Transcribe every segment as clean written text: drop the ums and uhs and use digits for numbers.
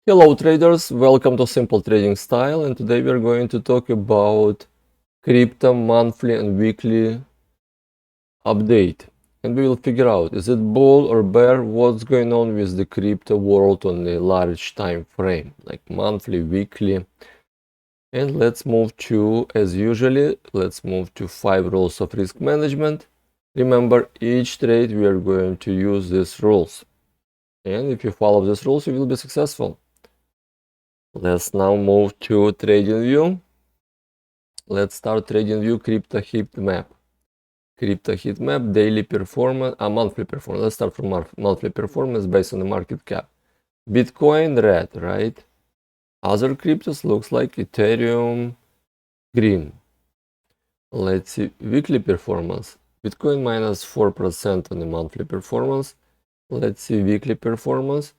Hello traders, welcome to Simple Trading Style, and today we're going to talk about crypto monthly and weekly update. And we will figure out, is it bull or bear, what's going on with the crypto world on a large time frame, like monthly, weekly. And let's move to, as usually, let's move to 5 rules of risk management. Remember, each trade we are going to use these rules. And if you follow these rules, you will be successful. Let's now move to trading view. Let's start trading view crypto heat map. Crypto heat map daily performance, monthly performance. Let's start from monthly performance based on the market cap. Bitcoin red, right? Other cryptos looks like Ethereum green. Let's see weekly performance. Bitcoin minus 4% on the monthly performance. Let's see weekly performance.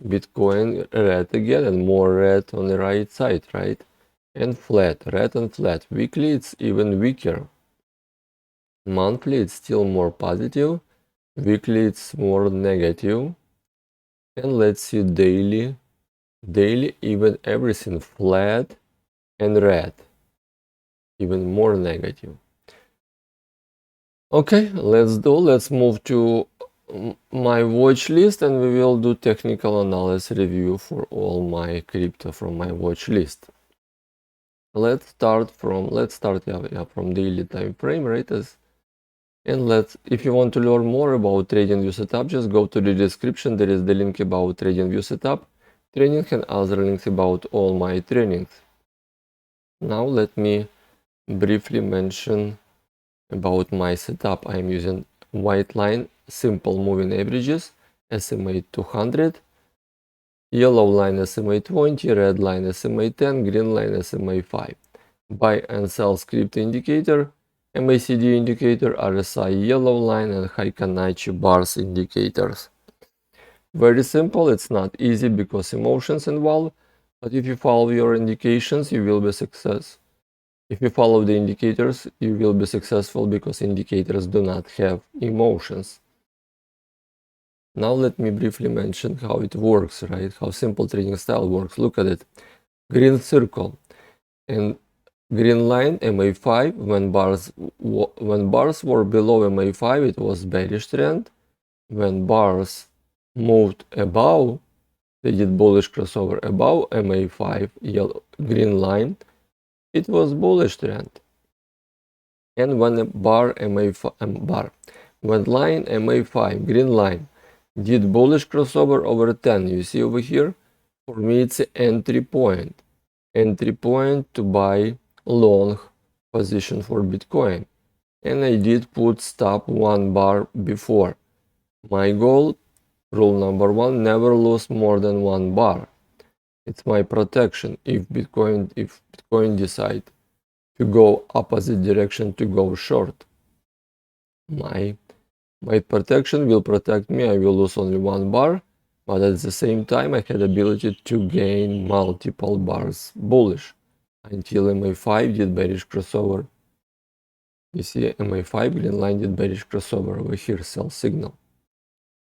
Bitcoin red again and more red on the right side, right? And flat, red and flat. Weekly it's even weaker. Monthly it's still more positive. Weekly it's more negative. And let's see daily. Daily even everything flat and red. Even more negative. Okay, let's move to my watch list, and we will do technical analysis review for all my crypto from my watch list. Let's start from daily time frame, right? And if you want to learn more about TradingView setup, just go to the description. There is the link about TradingView setup, training, and other links about all my trainings. Now let me briefly mention about my setup. I am using white line, simple moving averages, SMA 200, yellow line SMA 20, red line SMA 10, green line SMA 5. Buy and sell script indicator, MACD indicator, RSI yellow line, and Heikanaichi bars indicators. Very simple, it's not easy because emotions involved, but if you follow your indications, you will be success. If you follow the indicators, you will be successful because indicators do not have emotions. Now let me briefly mention how it works, right? How simple trading style works. Look at it. Green circle and green line MA5. When bars were below MA5, it was bearish trend. When bars moved above, they did bullish crossover above MA5 yellow green line, it was bullish trend. And when a bar MA5 when line MA5 green line did bullish crossover over 10, you see over here, for me it's an entry point to buy long position for Bitcoin, and I did put stop 1 bar before. My goal, rule number 1, never lose more than 1 bar. It's my protection if Bitcoin decide to go opposite direction, to go short. My protection will protect me. I will lose only 1 bar, but at the same time I had ability to gain multiple bars bullish until MA5 did bearish crossover. You see MA5 green line did bearish crossover over here, sell signal.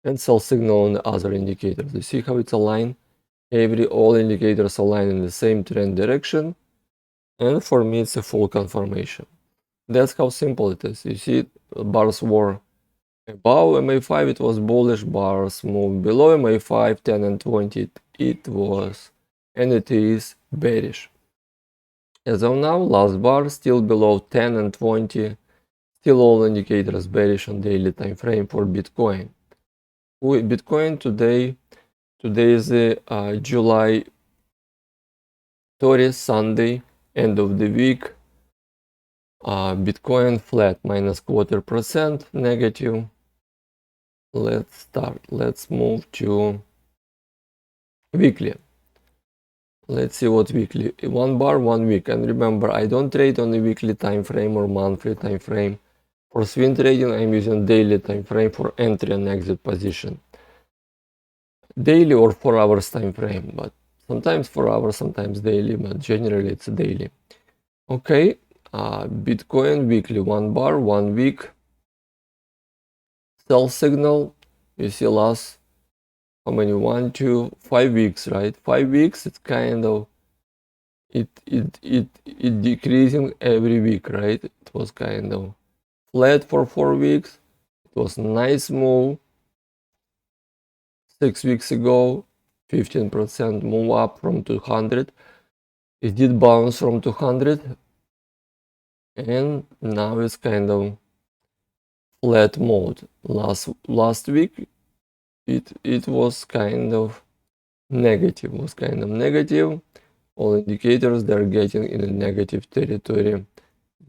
And sell signal on the other indicators. You see how it's aligned? All indicators align in the same trend direction, and for me it's a full confirmation. That's how simple it is. You see bars were above MA5, it was bullish, bars moved below MA5, 10 and 20, it was, and it is bearish. As of now, last bar still below 10 and 20, still all indicators bearish on daily time frame for Bitcoin. Bitcoin today is July 30th, Sunday, end of the week. Bitcoin flat, minus 0.25% negative. Let's move to weekly. Let's see what weekly. 1 bar, 1 week. And remember, I don't trade on the weekly time frame or monthly time frame. For swing trading, I'm using daily time frame for entry and exit position. Daily or 4 hours time frame, but sometimes 4 hours, sometimes daily, but generally it's daily. Okay, Bitcoin weekly, 1 bar, 1 week. Sell signal, you see last how many, 1, 2, 5 weeks, right? 5 weeks, it's kind of it decreasing every week, right? It was kind of flat for 4 weeks. It was nice move 6 weeks ago, 15% move up from 200. It did bounce from 200, and now it's kind of flat mode. Last week it was kind of negative, all indicators they're getting in a negative territory,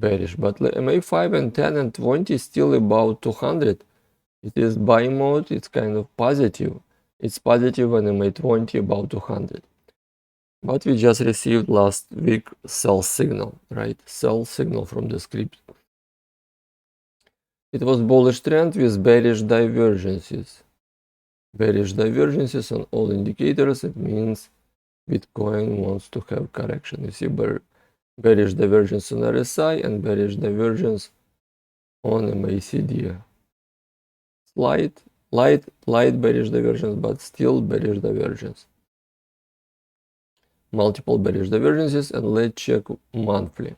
bearish, but MA5 and 10 and 20 is still about 200. It is buy mode, it's kind of positive. It's positive when MA20 about 200. But we just received last week sell signal, right? Sell signal from the script. It was bullish trend with bearish divergences. Bearish divergences on all indicators, it means Bitcoin wants to have correction. You see bearish divergence on RSI and bearish divergence on MACD. Light bearish divergence, but still bearish divergence. Multiple bearish divergences, and let's check monthly.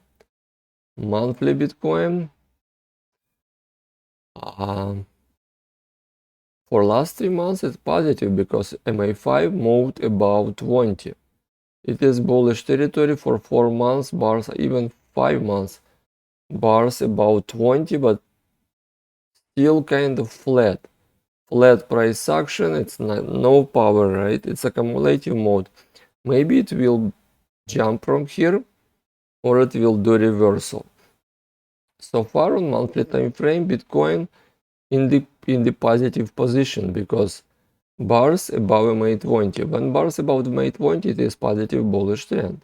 Monthly Bitcoin. For last 3 months it's positive because MA5 moved above 20. It is bullish territory for 4 months, bars even 5 months. Bars about 20, but still kind of flat. Flat price action, it's no power, right? It's a cumulative mode. Maybe it will jump from here or it will do reversal. So far on monthly time frame, Bitcoin in the positive position because bars above MA20. When bars above MA20, it is positive bullish trend.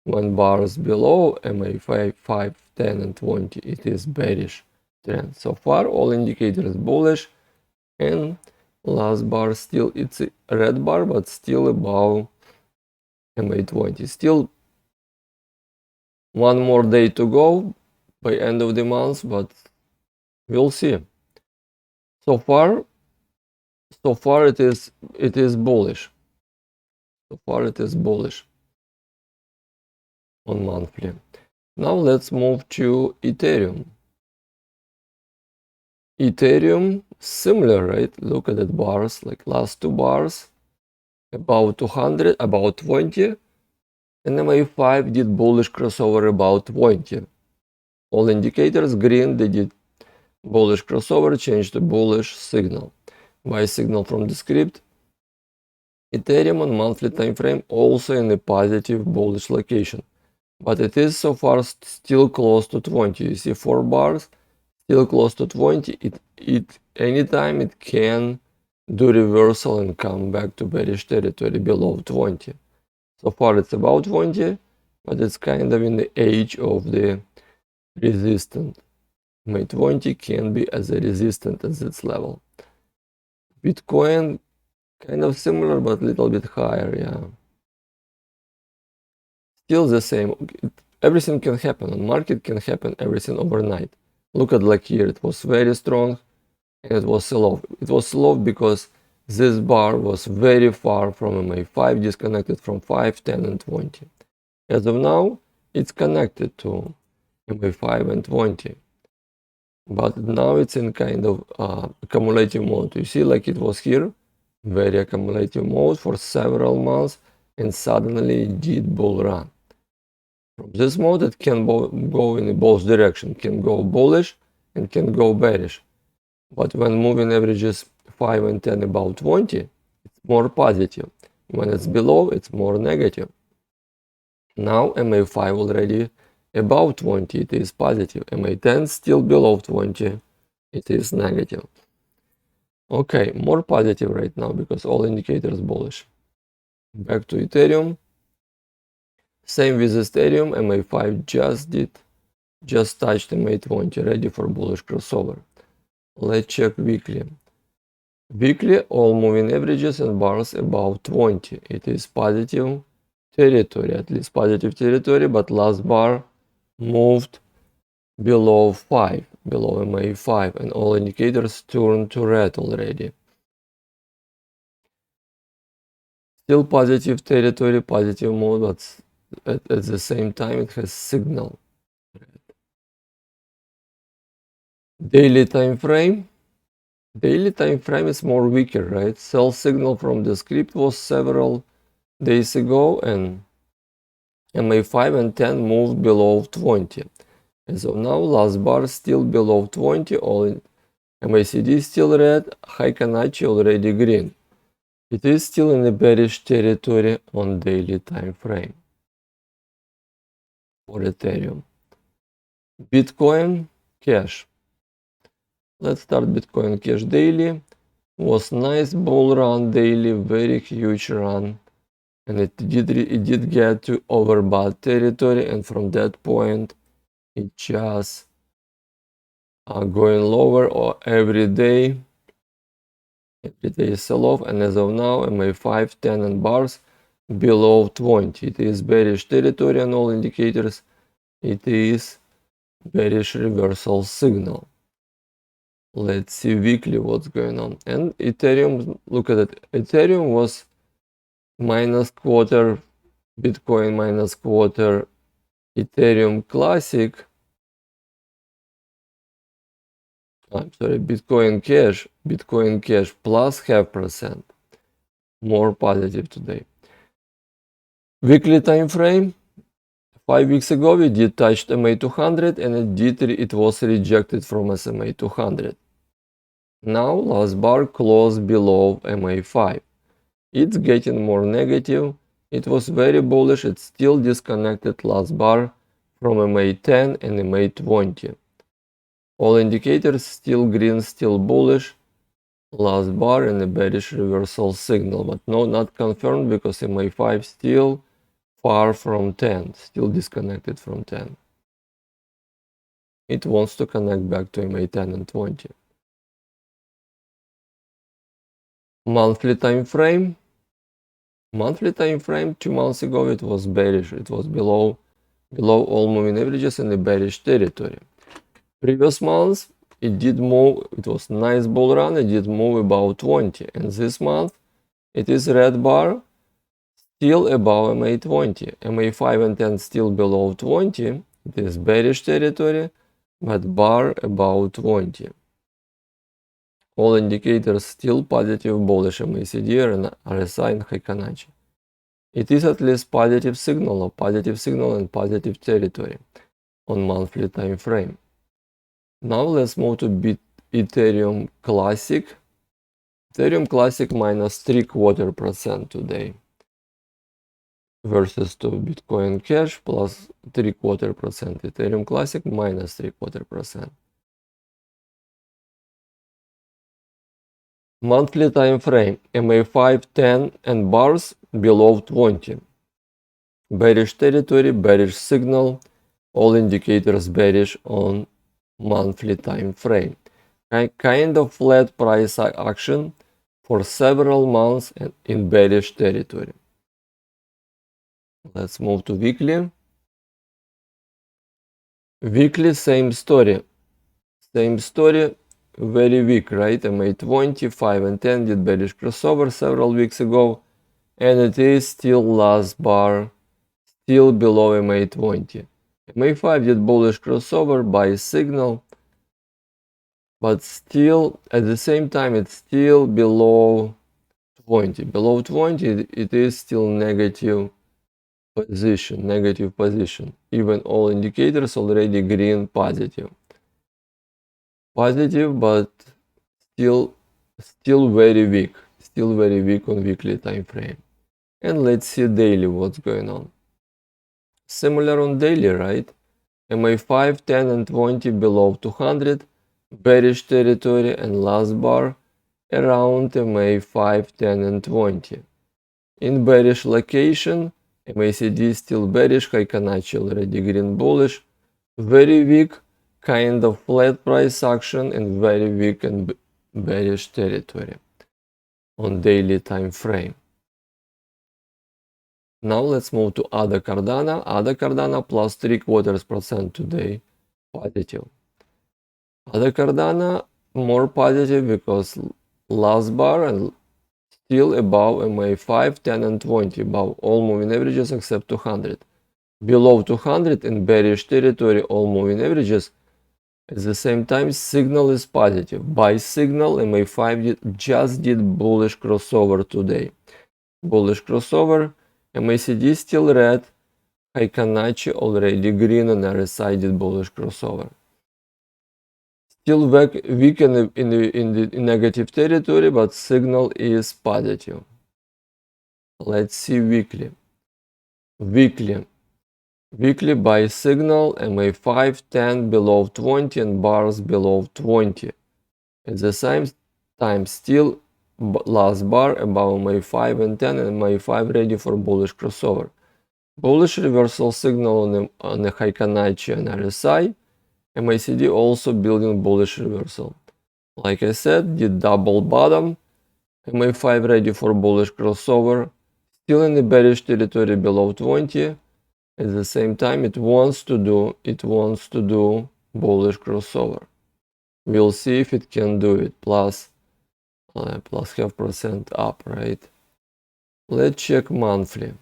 When bars below MA5, 10 and 20, it is bearish trend. So far all indicators bullish, and last bar still, it's a red bar, but still above MA20. Still one more day to go by end of the month, but we'll see. So far it is bullish. So far it is bullish on monthly. Now let's move to Ethereum. Ethereum, similar, right? Look at the bars, like last 2 bars, about 200, about 20, and MA5 did bullish crossover about 20. All indicators green, they did bullish crossover, changed to bullish signal. Buy signal from the script. Ethereum on monthly time frame also in a positive bullish location, but it is so far still close to 20. You see 4 bars, still close to 20. It anytime it can do reversal and come back to bearish territory below 20. So far it's about 20, but it's kind of in the edge of the resistance. MA20 can be as a resistance at this level. Bitcoin kind of similar, but a little bit higher, yeah. Still the same. Everything can happen on market, can happen everything overnight. Look at like here, it was very strong and it was slow. It was slow because this bar was very far from MA5, disconnected from 5, 10 and 20. As of now, it's connected to MA5 and 20. But now it's in kind of accumulative mode. You see, like it was here, very accumulative mode for several months, and suddenly it did bull run. From this mode, it can go in both directions, can go bullish and can go bearish. But when moving averages 5 and 10 about 20, it's more positive. When it's below, it's more negative. Now MA5 already above 20, it is positive. MA10 still below 20, it is negative. Okay, more positive right now because all indicators bullish. Back to Ethereum. Same with Ethereum, MA5 just touched MA20, ready for bullish crossover. Let's check weekly. Weekly, all moving averages and bars above 20. It is positive territory, at least positive territory, but last bar moved below 5, below MA5, and all indicators turned to red already. Still positive territory, positive mode, but at the same time it has signal. Daily time frame. Daily time frame is more weaker, right? Sell signal from the script was several days ago, and MA5 and 10 moved below 20. As of now, last bar still below 20, all in MACD still red, Heikanaichi already green. It is still in the bearish territory on daily time frame for Ethereum. Bitcoin Cash. Let's start Bitcoin Cash daily. Was nice bull run daily, very huge run, and it did get to overbought territory, and from that point it just going lower or every day sell off, and as of now MA5, 10 and bars below 20. It is bearish territory on all indicators. It is bearish reversal signal. Let's see weekly what's going on. And Ethereum, look at it. Ethereum was minus quarter, Bitcoin minus quarter, Ethereum Classic. I'm sorry, Bitcoin Cash plus 0.5%. More positive today. Weekly time frame. 5 weeks ago we did touch MA200 and it was rejected from SMA 200. Now last bar closed below MA5. It's getting more negative. It was very bullish. It's still disconnected last bar from MA10 and MA20. All indicators still green, still bullish. Last bar and a bearish reversal signal, but no, not confirmed because MA5 still far from 10, still disconnected from 10. It wants to connect back to MA10 and 20. Monthly time frame. Monthly time frame 2 months ago it was bearish. It was below all moving averages in the bearish territory. Previous months it did move. It was nice bull run. It did move about 20, and this month it is red bar still above MA20. MA5 and 10 still below 20. It is bearish territory, but bar above 20. All indicators still positive, bullish MACD and RSI and Heikanaichi. It is at least positive signal and positive territory on monthly time frame. Now let's move to Ethereum Classic. Ethereum Classic minus 0.75% today versus to Bitcoin Cash plus 0.75%. Ethereum Classic minus 0.75%. Monthly time frame MA5, 10 and bars below 20. Bearish territory, bearish signal. All indicators bearish on monthly time frame. Kind of flat price action for several months and in bearish territory. Let's move to weekly. Weekly, same story. Same story, very weak, right? MA20, 5 and 10 did bearish crossover several weeks ago, and it is still last bar, still below MA20. MA5 did bullish crossover, buy signal, but still at the same time it's still below 20. Below 20 it is still negative position. Even all indicators already green positive, but still very weak, on weekly time frame. And let's see daily what's going on. Similar on daily, right? MA5, 10 and 20 below 200, bearish territory, and last bar around MA5, 10 and 20. In bearish location, MACD still bearish, Heikanaichi already green bullish, very weak, kind of flat price action, and very weak and bearish territory on daily time frame. Now let's move to ADA Cardano. ADA Cardano plus 0.75% today, positive. ADA Cardano more positive because last bar and still above MA5, 10 and 20, above all moving averages except 200. Below 200 in bearish territory, all moving averages. At the same time, signal is positive. Buy signal, MA5 just did bullish crossover today. Bullish crossover, MACD still red, Fibonacci already green, and RSI did bullish crossover. Still weak in the negative territory, but signal is positive. Let's see weekly. Weekly buy signal, MA5, 10 below 20 and bars below 20. At the same time, still last bar above MA5 and 10 and MA5 ready for bullish crossover. Bullish reversal signal on the Fibonacci and RSI. MACD also building bullish reversal. Like I said, did double bottom. MA5 ready for bullish crossover. Still in the bearish territory below 20. At the same time, it wants to do bullish crossover. We'll see if it can do it. Plus half percent up, right? Let's check monthly.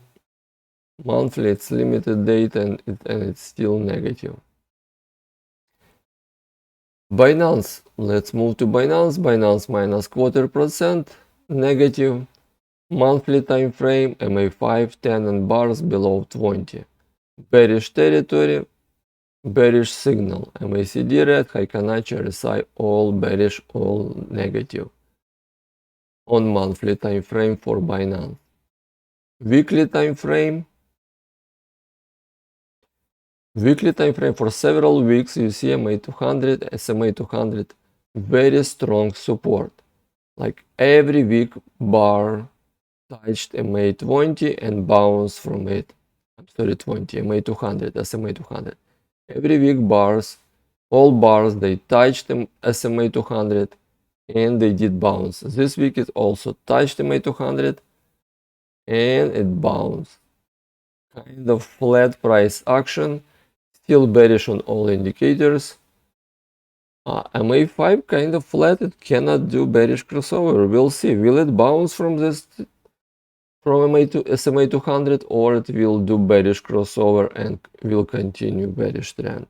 Monthly, it's limited data and it's still negative. Binance, let's move to Binance. Binance minus -0.25% negative. Monthly time frame, MA5, 10 and bars below 20. Bearish territory, bearish signal. MACD red, Fibonacci, RSI all bearish, all negative. On monthly time frame for Binance. Weekly time frame. Weekly time frame for several weeks, you see MA200, SMA200, very strong support. Like every week bar touched MA20 and bounced from it. I'm sorry, 20, MA200, SMA200. Every week bars, all bars, they touched SMA200 and they did bounce. This week it also touched MA200 and it bounced. Kind of flat price action. Still bearish on all indicators. MA5 kind of flat, it cannot do bearish crossover. We'll see. Will it bounce from this from SMA200 or it will do bearish crossover and will continue bearish trend?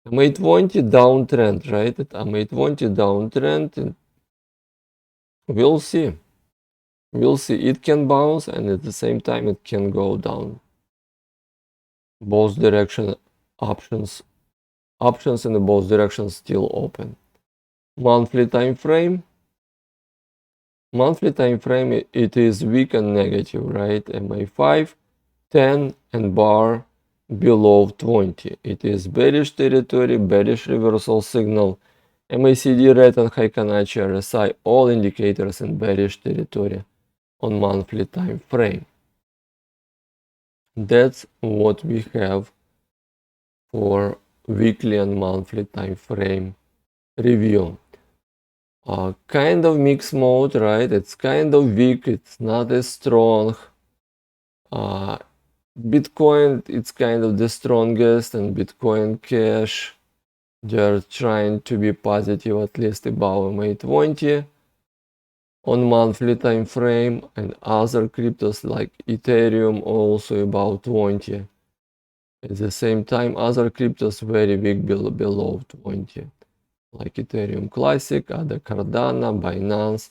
MA20 downtrend, right? MA20 downtrend. We'll see. We'll see. It can bounce and at the same time it can go down. Both direction options in both directions still open. Monthly time frame. Monthly time frame, it is weak and negative, right? MA5, 10 and bar below 20. It is bearish territory, bearish reversal signal. MACD red and Fibonacci RSI, all indicators in bearish territory on monthly time frame. That's what we have for weekly and monthly time frame review. Kind of mixed mode, right? It's kind of weak, it's not as strong. Bitcoin, it's kind of the strongest, and Bitcoin Cash, they're trying to be positive at least above MA20 on monthly time frame, and other cryptos like Ethereum also about 20. At the same time, other cryptos very big below 20, like Ethereum Classic, other Cardano, Binance,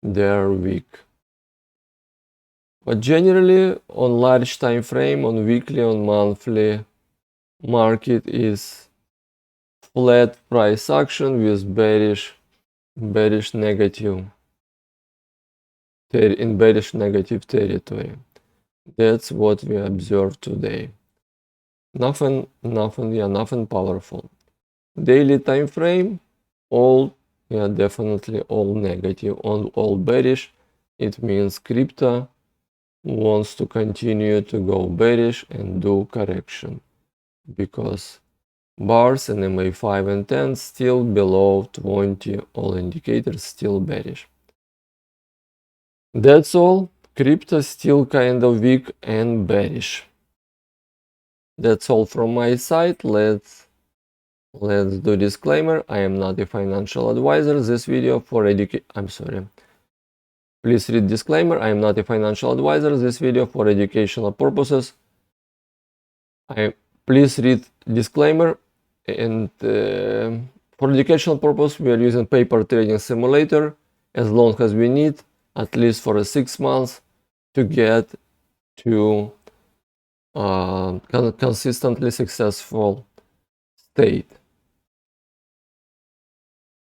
they're weak. But generally, on large time frame, on weekly, on monthly, market is flat price action with bearish negative in bearish negative territory. That's what we observed today. Nothing powerful. Daily time frame, definitely all negative, all bearish. It means crypto wants to continue to go bearish and do correction, because bars and MA5 and 10 still below 20, all indicators still bearish. That's all. Crypto still kind of weak and bearish. That's all from my side. Let's do disclaimer. I am not a financial advisor. This video for Please read disclaimer. I am not a financial advisor. This video for educational purposes. Please read disclaimer. And for educational purpose, we are using paper trading simulator as long as we need, at least for 6 months, to get to consistently successful state.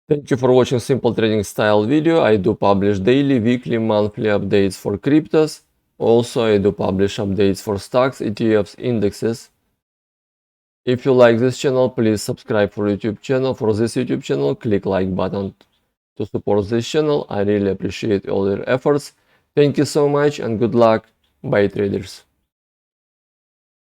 Thank you for watching simple trading style video. I do publish daily, weekly, monthly updates for cryptos. Also, I do publish updates for stocks, ETFs, indexes. If you like this channel, please subscribe for YouTube channel. For this YouTube channel, click like button to support this channel. I really appreciate all your efforts. Thank you so much and good luck. Bye traders.